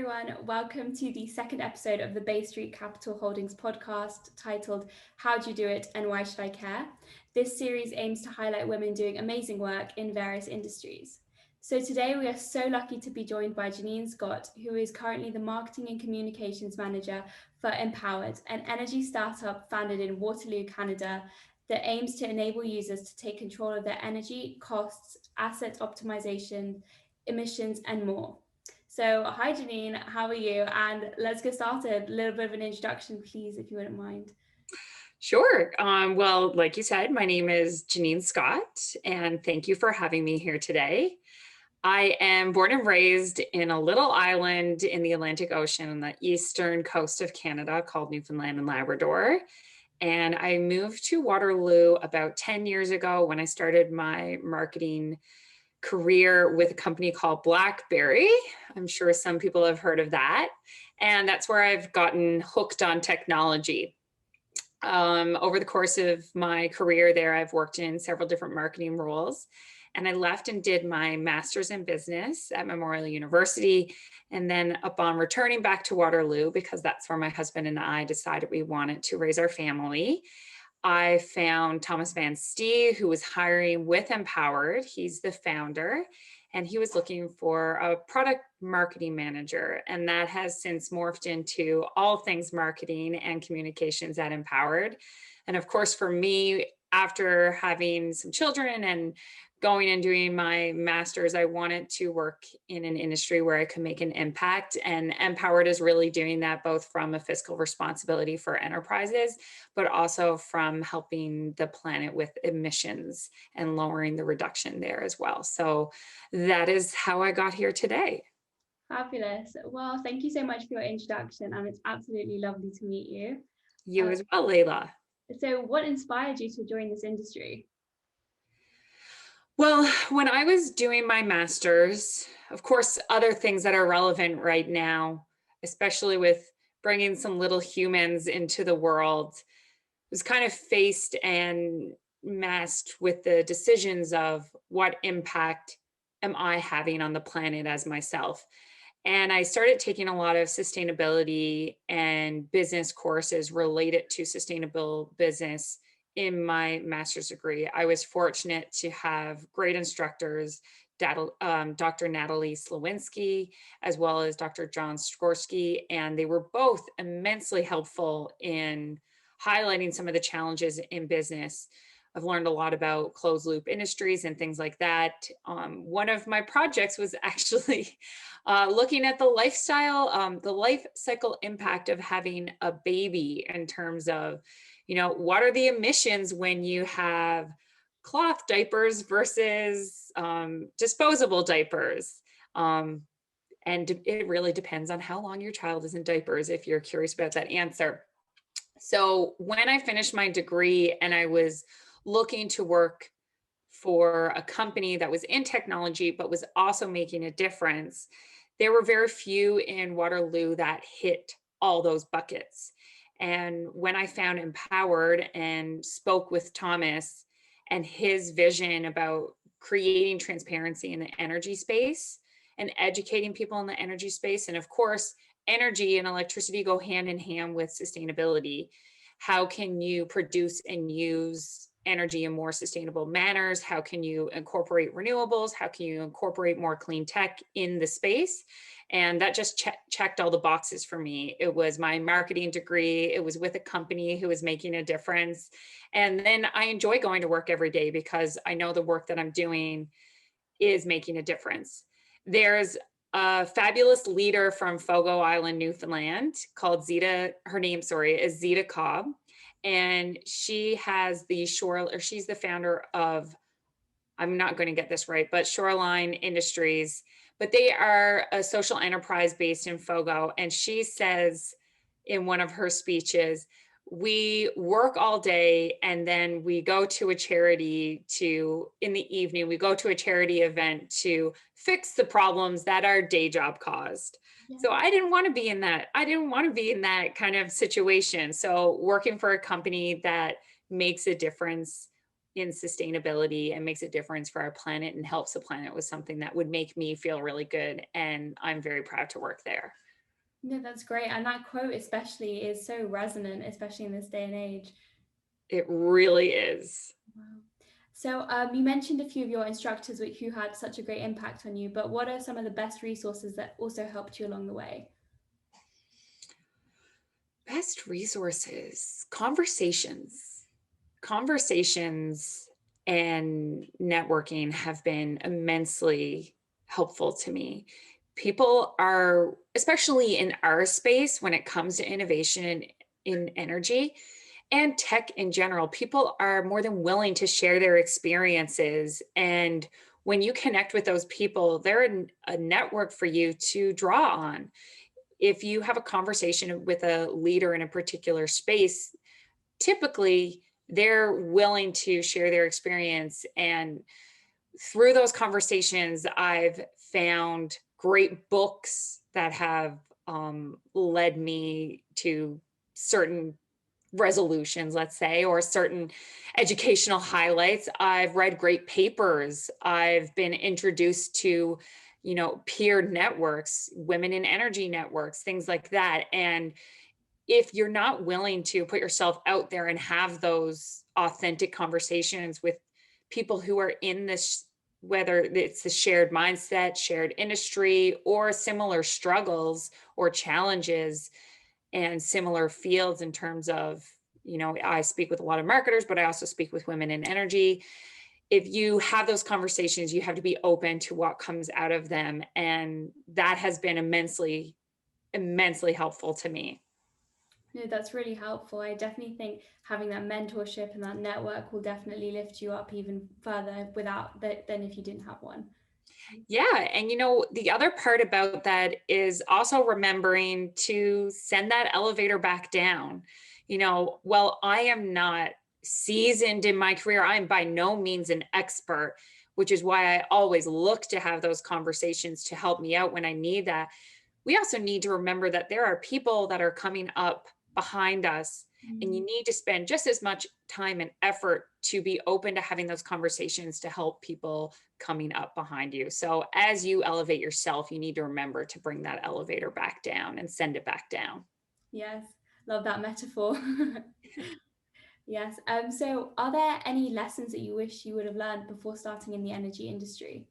everyone. Welcome to the second episode of the Bay Street Capital Holdings podcast titled How Do You Do It and Why Should I Care? This series aims to highlight women doing amazing work in various industries. So today we are so lucky to be joined by Janine Scott, who is currently the Marketing and Communications Manager for EnPowered, an energy startup founded in Waterloo, Canada, that aims to enable users to take control of their energy, costs, asset optimization, emissions, and more. So, hi Janine, how are you? And let's get started. A little bit of an introduction, please, if you wouldn't mind. Sure. Well, like you said, my name is Janine Scott, and thank you for having me here today. I am born and raised in a little island in the Atlantic Ocean on the eastern coast of Canada called Newfoundland and Labrador. And I moved to Waterloo about 10 years ago when I started my marketing career with a company called BlackBerry. I'm sure some people have heard of that. And that's where I've gotten hooked on technology. Over the course of my career there, I've worked in several different marketing roles. And I left and did my master's in business at Memorial University. And then upon returning back to Waterloo, because that's where my husband and I decided we wanted to raise our family, I found Thomas Van Stee, who was hiring with EnPowered. He's the founder, and he was looking for a product marketing manager. And that has since morphed into all things marketing and communications at EnPowered. And of course, for me, after having some children and going and doing my master's, I wanted to work in an industry where I could make an impact. And EnPowered is really doing that both from a fiscal responsibility for enterprises, but also from helping the planet with emissions and lowering the reduction there as well. So that is how I got here today. Fabulous. Well, thank you so much for your introduction, and it's absolutely lovely to meet you. You as well, Laila. So, what inspired you to join this industry? Well, when I was doing my master's, of course, other things that are relevant right now, especially with bringing some little humans into the world, was kind of faced and masked with the decisions of what impact am I having on the planet as myself. And I started taking a lot of sustainability and business courses related to sustainable business in my master's degree. I was fortunate to have great instructors, Dr. Natalie Slawinski, as well as Dr. John Skorsky, and they were both immensely helpful in highlighting some of the challenges in business. I've learned a lot about closed loop industries and things like that. One of my projects was actually looking at the life cycle impact of having a baby in terms of, what are the emissions when you have cloth diapers versus disposable diapers? And it really depends on how long your child is in diapers, if you're curious about that answer. So when I finished my degree and I was looking to work for a company that was in technology, but was also making a difference, there were very few in Waterloo that hit all those buckets. And when I found EnPowered and spoke with Thomas and his vision about creating transparency in the energy space and educating people in the energy space, and of course, energy and electricity go hand in hand with sustainability. How can you produce and use energy in more sustainable manners? How can you incorporate renewables? How can you incorporate more clean tech in the space? And that just checked all the boxes for me. It was my marketing degree. It was with a company who was making a difference. And then I enjoy going to work every day because I know the work that I'm doing is making a difference. There's a fabulous leader from Fogo Island, Newfoundland called Zita. Her name, is Zita Cobb. And she has she's the founder of, I'm not going to get this right, but Shoreline Industries, but they are a social enterprise based in Fogo. And she says in one of her speeches, we work all day and then we go to a charity in the evening, we go to a charity event to fix the problems that our day job caused. Yeah. So I didn't want to be in that. I didn't want to be in that kind of situation. So working for a company that makes a difference in sustainability and makes a difference for our planet and helps the planet was something that would make me feel really good. And I'm very proud to work there. No, that's great. And that quote especially is so resonant, especially in this day and age. It really is. Wow. So you mentioned a few of your instructors who had such a great impact on you, but what are some of the best resources that also helped you along the way? Best resources, conversations and networking have been immensely helpful to me. People are, especially in our space when it comes to innovation in energy and tech in general, people are more than willing to share their experiences. And when you connect with those people, they're a network for you to draw on. If you have a conversation with a leader in a particular space, typically they're willing to share their experience. And through those conversations, I've found great books that have led me to certain resolutions, let's say, or certain educational highlights. I've read great papers. I've been introduced to, peer networks, women in energy networks, things like that. And if you're not willing to put yourself out there and have those authentic conversations with people who are in this, whether it's the shared mindset, shared industry, or similar struggles or challenges and similar fields in terms of, I speak with a lot of marketers, but I also speak with women in energy. If you have those conversations, you have to be open to what comes out of them. And that has been immensely, immensely helpful to me. No, that's really helpful. I definitely think having that mentorship and that network will definitely lift you up even further without that than if you didn't have one. Yeah. And the other part about that is also remembering to send that elevator back down. Well, I am not seasoned in my career. I am by no means an expert, which is why I always look to have those conversations to help me out when I need that. We also need to remember that there are people that are coming up behind us, and you need to spend just as much time and effort to be open to having those conversations to help people coming up behind you. So as you elevate yourself, you need to remember to bring that elevator back down and send it back down. Yes, love that metaphor. Yes. So are there any lessons that you wish you would have learned before starting in the energy industry?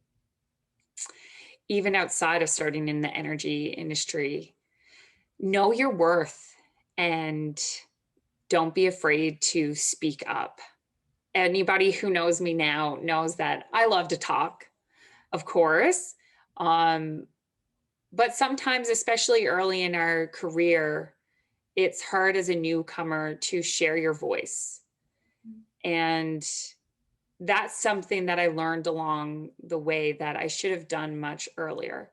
Even outside of starting in the energy industry, know your worth and don't be afraid to speak up. Anybody who knows me now knows that I love to talk, of course. Um, but sometimes, especially early in our career, it's hard as a newcomer to share your voice. And that's something that I learned along the way that I should have done much earlier.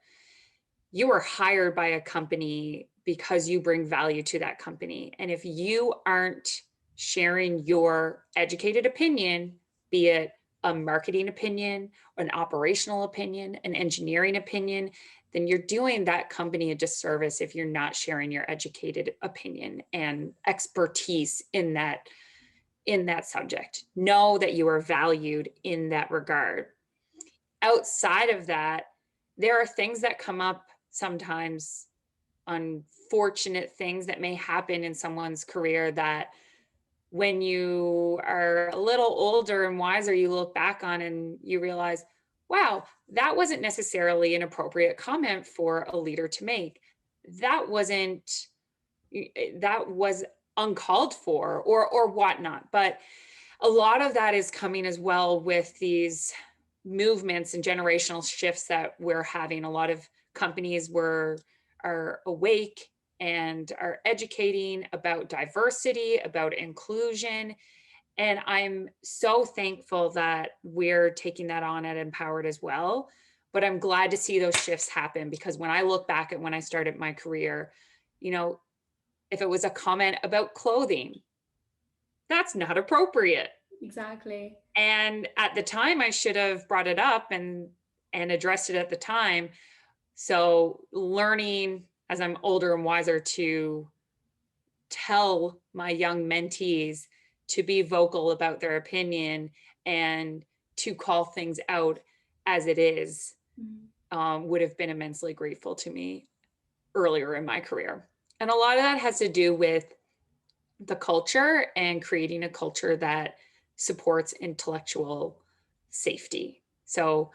You are hired by a company because you bring value to that company. And if you aren't sharing your educated opinion, be it a marketing opinion, an operational opinion, an engineering opinion, then you're doing that company a disservice if you're not sharing your educated opinion and expertise in that subject. Know that you are valued in that regard. Outside of that, there are things that come up sometimes, unfortunate things that may happen in someone's career that when you are a little older and wiser, you look back on and you realize, wow, that wasn't necessarily an appropriate comment for a leader to make. That wasn't, that was uncalled for or whatnot. But a lot of that is coming as well with these movements and generational shifts that we're having. A lot of companies are awake and are educating about diversity, about inclusion. And I'm so thankful that we're taking that on at EnPowered as well. But I'm glad to see those shifts happen, because when I look back at when I started my career, you know, if it was a comment about clothing, that's not appropriate. Exactly. And at the time I should have brought it up and addressed it at the time. So learning as I'm older and wiser to tell my young mentees to be vocal about their opinion and to call things out as it is, would have been immensely grateful to me. earlier in my career. And a lot of that has to do with the culture and creating a culture that supports intellectual safety. So,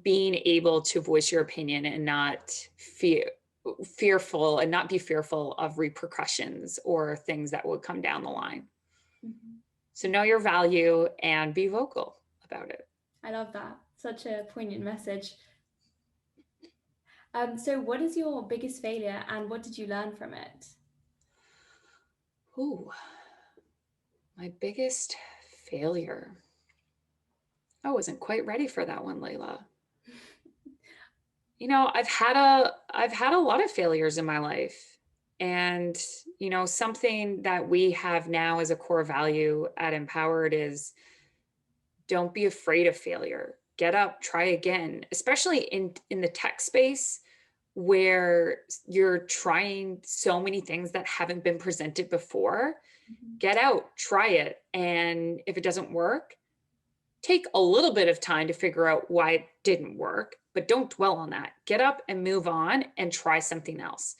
being able to voice your opinion and not fearful and not be fearful of repercussions or things that would come down the line. Mhm. So know your value and be vocal about it. I love that. Such a poignant message. So, what is your biggest failure and what did you learn from it? Ooh, my biggest failure. I wasn't quite ready for that one, Laila. I've had a lot of failures in my life. And something that we have now as a core value at EnPowered is don't be afraid of failure. Get up, try again, especially in the tech space where you're trying so many things that haven't been presented before. Mhm. Get out, try it. And if it doesn't work, take a little bit of time to figure out why it didn't work, but don't dwell on that. Get up and move on and try something else.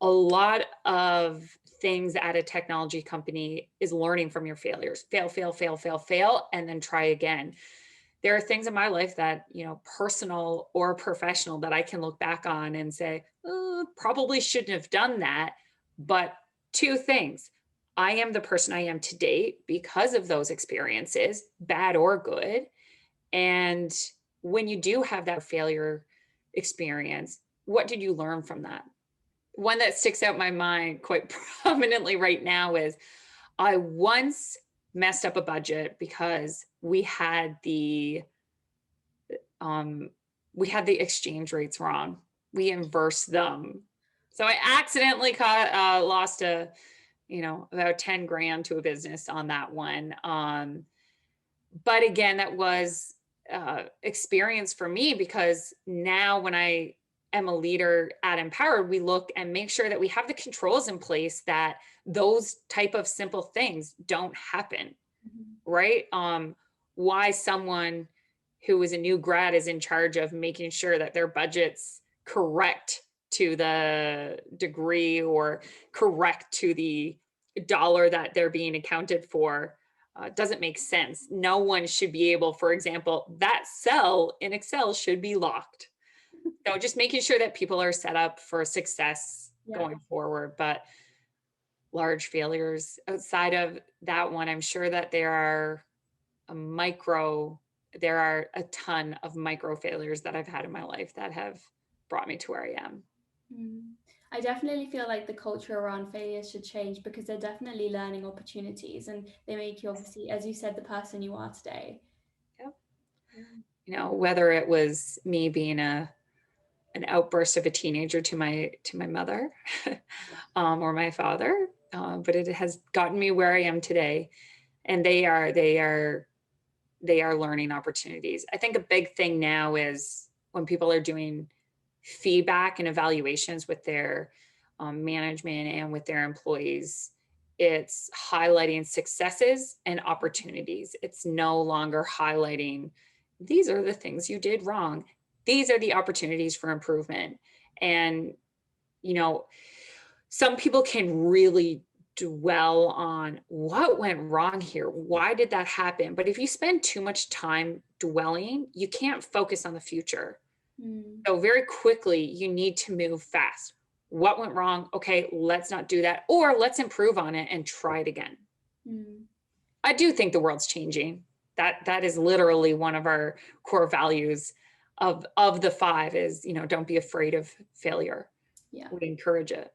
A lot of things at a technology company is learning from your failures. Fail, fail, fail, fail, fail, and then try again. There are things in my life that, personal or professional, that I can look back on and say, probably shouldn't have done that. But two things: I am the person I am today because of those experiences, bad or good. And when you do have that failure experience, what did you learn from that? One that sticks out in my mind quite prominently right now is I once messed up a budget because um, we had the exchange rates wrong. We inversed them. So I accidentally lost about 10 grand to a business on that one. But again, that was experience for me, because now when I am a leader at EnPowered, we look and make sure that we have the controls in place that those type of simple things don't happen, Mhm. right? Why someone who is a new grad is in charge of making sure that their budget's correct to the degree or correct to the dollar that they're being accounted for doesn't make sense. No one should be able, for example, that cell in Excel should be locked. So just making sure that people are set up for success Yeah. going forward. But large failures outside of that one, I'm sure that a micro, there are a ton of micro failures that I've had in my life that have brought me to where I am. Mm. I definitely feel like the culture around failures should change because they're definitely learning opportunities and they make you, obviously, as you said, the person you are today. Yep. Yeah. Whether it was me being an outburst of a teenager to my mother or my father, but it has gotten me where I am today. And they are learning opportunities. I think a big thing now is when people are doing feedback and evaluations with their management and with their employees, it's highlighting successes and opportunities. It's no longer highlighting, these are the things you did wrong. These are the opportunities for improvement. And, you know, some people can really dwell on what went wrong here. Why did that happen? But if you spend too much time dwelling, you can't focus on the future. Mm. So very quickly, you need to move fast. What went wrong? Okay, let's not do that. Or let's improve on it and try it again. Mm. I do think the world's changing. That is literally one of our core values of the five is, don't be afraid of failure. Yeah. We encourage it.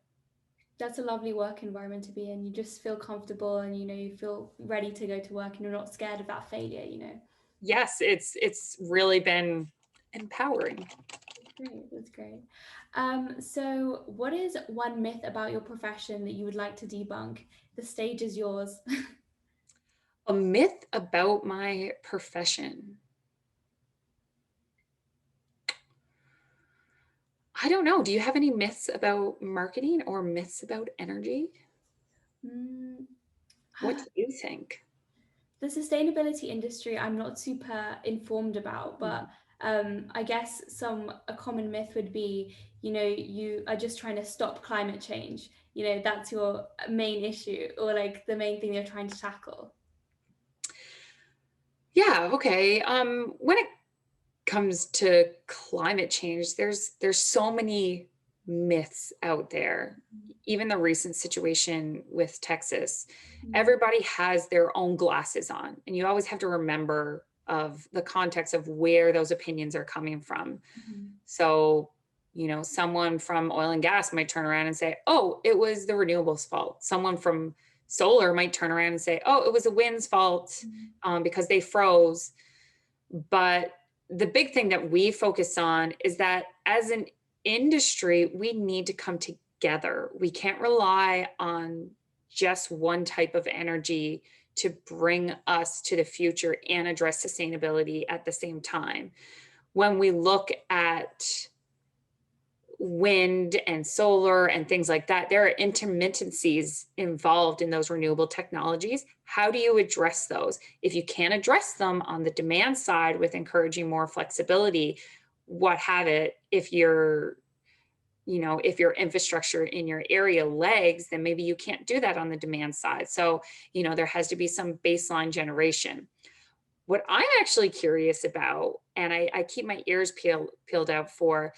That's a lovely work environment to be in. You just feel comfortable and you feel ready to go to work and you're not scared of that failure. Yes, it's really been empowering. Great, that's great. So what is one myth about your profession that you would like to debunk? The stage is yours. A myth about my profession. I don't know. Do you have any myths about marketing or myths about energy? Mm, What do you think? the sustainability industry, I'm not super informed about, but Mhm. I guess a common myth would be, you are just trying to stop climate change. That's your main issue, or like the main thing you're trying to tackle. Yeah, okay. When it comes to climate change, there's so many myths out there. Even the recent situation with Texas, everybody has their own glasses on, and you always have to remember of the context of where those opinions are coming from. So, someone from oil and gas might turn around and say, oh, it was the renewables fault. Someone from solar might turn around and say, oh, it was the wind's fault because they froze. But the big thing that we focus on is that as an industry, we need to come together. We can't rely on just one type of energy to bring us to the future and address sustainability at the same time. When we look at wind and solar and things like that, there are intermittencies involved in those renewable technologies. How do you address those? If you can't address them on the demand side with encouraging more flexibility, what have it, if your infrastructure in your area lags, then maybe you can't do that on the demand side. So, there has to be some baseline generation. What I'm actually curious about, and I keep my ears peeled out for,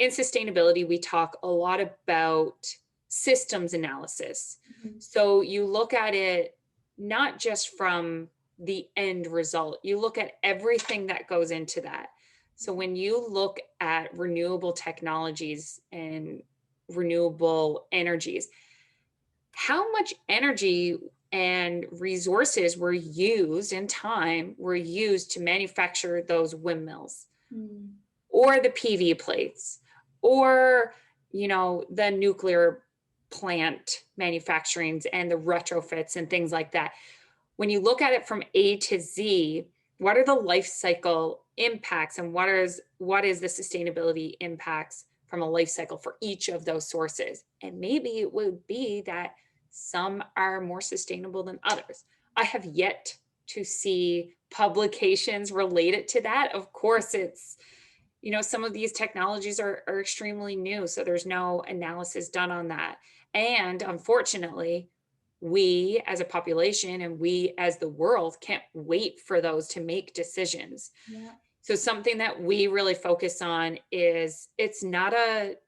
in sustainability, we talk a lot about systems analysis. So you look at it not just from the end result, you look at everything that goes into that. So when you look at renewable technologies and renewable energies, how much energy and resources were used and time were used to manufacture those windmills or the PV plates or, the nuclear plant manufacturings and the retrofits and things like that. When you look at it from A to Z, what are the life cycle impacts and what is the sustainability impacts from a life cycle for each of those sources? And maybe it would be that some are more sustainable than others. I have yet to see publications related to that. Of course, it's, some of these technologies are extremely new, so there's no analysis done on that. And unfortunately, we as a population and we as the world can't wait for those to make decisions. Yeah. So something that we really focus on is it's not a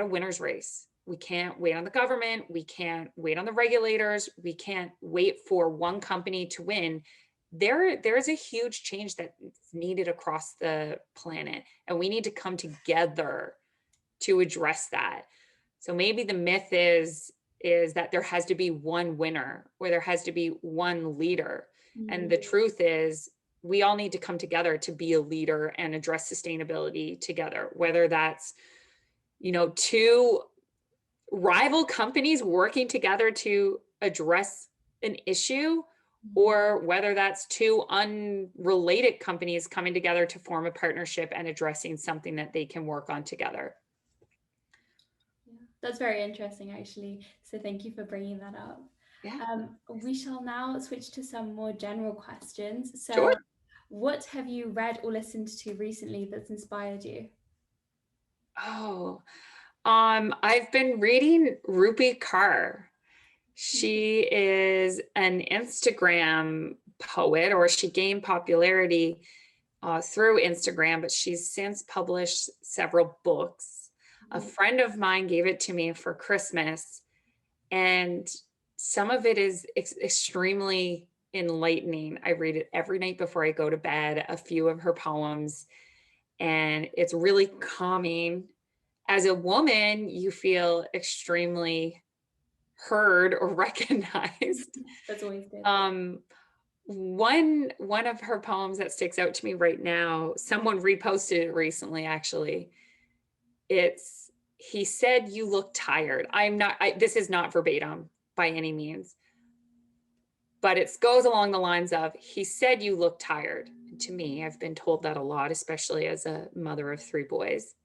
winner's race. We can't wait on the government. We can't wait on the regulators. We can't wait for one company to win. There's a huge change that's needed across the planet, and we need to come together to address that. So maybe the myth is that there has to be one winner or there has to be one leader. And the truth is we all need to come together to be a leader and address sustainability together, whether that's, two rival companies working together to address an issue, or whether that's two unrelated companies coming together to form a partnership and addressing something that they can work on together. That's very interesting, actually. So thank you for bringing that up. Yeah. We shall now switch to some more general questions. So, Sure. what have you read or listened to recently that's inspired you? Oh, I've been reading Rupi Kaur. She is an Instagram poet, or she gained popularity through Instagram, but she's since published several books. A friend of mine gave it to me for Christmas, and some of it is extremely enlightening. I read it every night before I go to bed, a few of her poems, and it's really calming. As a woman, you feel extremely heard or recognized. That's always good. One of her poems that sticks out to me right now, someone reposted it recently, actually. He said, "You look tired." This is not verbatim by any means, but it goes along the lines of, he said, "You look tired." And to me, I've been told that a lot, especially as a mother of 3 boys.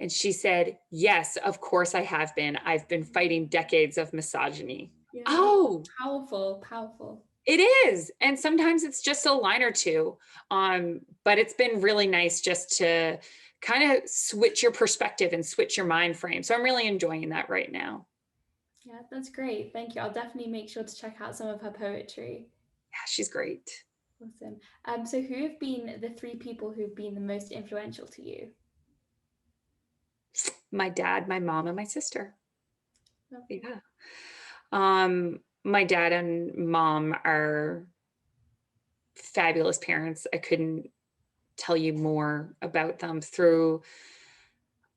And she said, "Yes, of course I have been. I've been fighting decades of misogyny." Yeah. Oh, Powerful. It is. And sometimes it's just a line or two. But it's been really nice just to kind of switch your perspective and switch your mind frame. So I'm really enjoying that right now. Yeah, that's great. Thank you. I'll definitely make sure to check out some of her poetry. Yeah, she's great. Awesome. So who have been the three people who've been the most influential to you? My dad, my mom, and my sister. Lovely. Yeah. My dad and mom are fabulous parents. I couldn't tell you more about them through,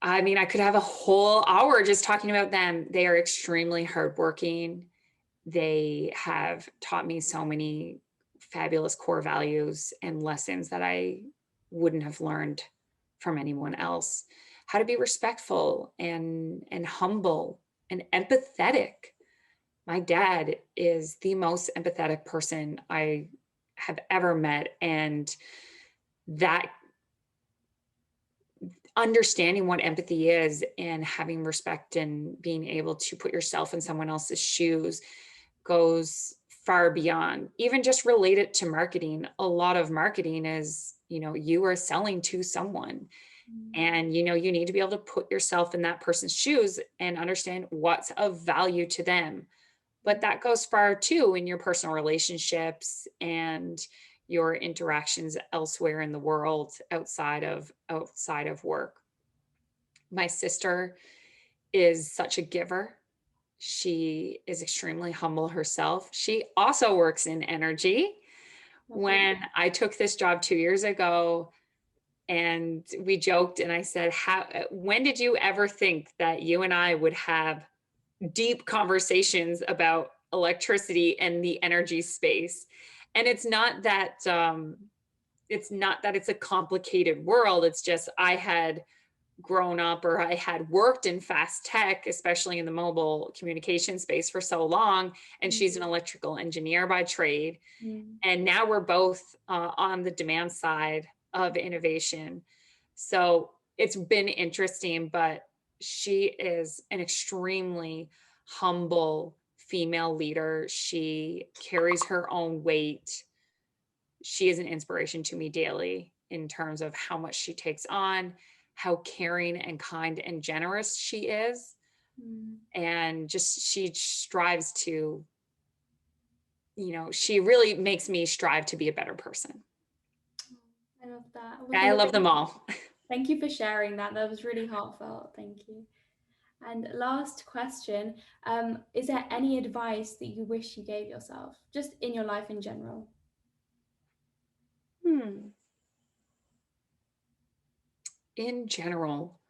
I mean, I could have a whole hour just talking about them. They are extremely hardworking. They have taught me so many fabulous core values and lessons that I wouldn't have learned from anyone else. How to be respectful and humble and empathetic. My dad is the most empathetic person I have ever met. And that understanding what empathy is and having respect and being able to put yourself in someone else's shoes goes far beyond even just related to marketing. A lot of marketing is, you are selling to someone, and you need to be able to put yourself in that person's shoes and understand what's of value to them. But that goes far too in your personal relationships and your interactions elsewhere in the world outside of work. My sister is such a giver. She is extremely humble herself. She also works in energy. Lovely. When I took this job 2 years ago, and we joked, and I said, when did you ever think that you and I would have deep conversations about electricity and the energy space? And it's not that it's a complicated world. It's just I had grown up, or I had worked in fast tech, especially in the mobile communication space for so long. And she's an electrical engineer by trade. Mm. And now we're both on the demand side of innovation. So it's been interesting, but she is an extremely humble female leader. She carries her own weight. She is an inspiration to me daily in terms of how much she takes on, how caring and kind and generous she is. Mm. And just she strives to, she really makes me strive to be a better person. I love that. I Well, love them all. thank you for sharing that. That was really heartfelt. Thank you. And last question, is there any advice that you wish you gave yourself, just in your life in general? In general,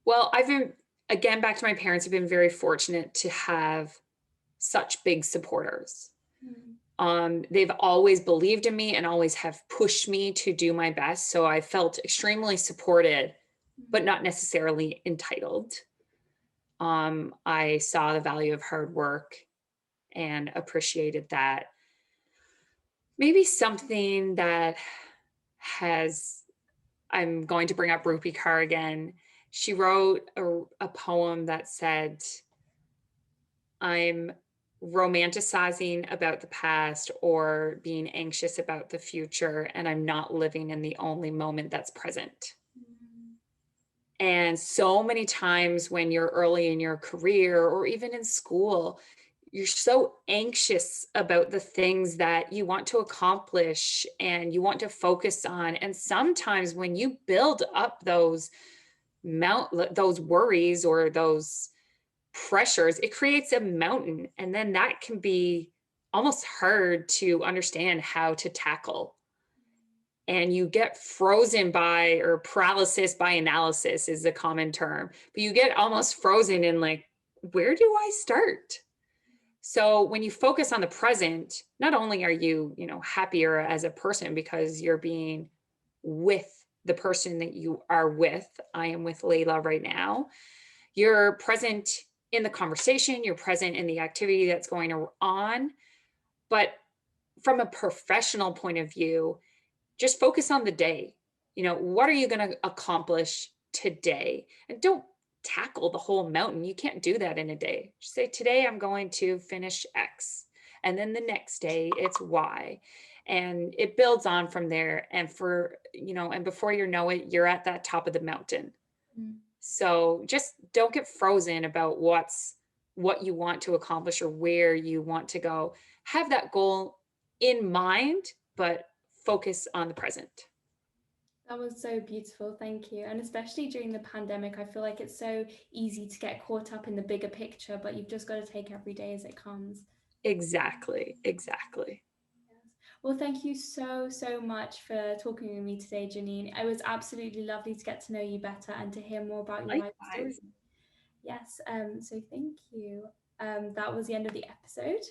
well, I've been, again, back to my parents, I've been very fortunate to have such big supporters. They've always believed in me and always have pushed me to do my best. So I felt extremely supported, but not necessarily entitled. I saw the value of hard work and appreciated that. Maybe something that I'm going to bring up Rupi Kaur again. She wrote a poem that said, I'm romanticizing about the past or being anxious about the future, and I'm not living in the only moment that's present. And so many times when you're early in your career or even in school, you're so anxious about the things that you want to accomplish and you want to focus on. And sometimes when you build up those worries or those pressures, it creates a mountain. And then that can be almost hard to understand how to tackle. And you get frozen by, or paralysis by analysis is a common term, but you get almost frozen in like, where do I start? So when you focus on the present, not only are you, happier as a person because you're being with the person that you are with. I am with Laila right now. You're present in the conversation, you're present in the activity that's going on. But from a professional point of view, just focus on the day. What are you going to accomplish today? And don't tackle the whole mountain. You can't do that in a day. Just say, today I'm going to finish X. And then the next day it's why. And it builds on from there. And and before you know it, you're at that top of the mountain. Mm. So just don't get frozen about what you want to accomplish or where you want to go. Have that goal in mind, but focus on the present. That was so beautiful. Thank you. And especially during the pandemic, I feel like it's so easy to get caught up in the bigger picture, but you've just got to take every day as it comes. Exactly. Exactly. Yes. Well, thank you so, so much for talking with me today, Janine. It was absolutely lovely to get to know you better and to hear more about your life story. Likewise. Yes, so thank you. That was the end of the episode.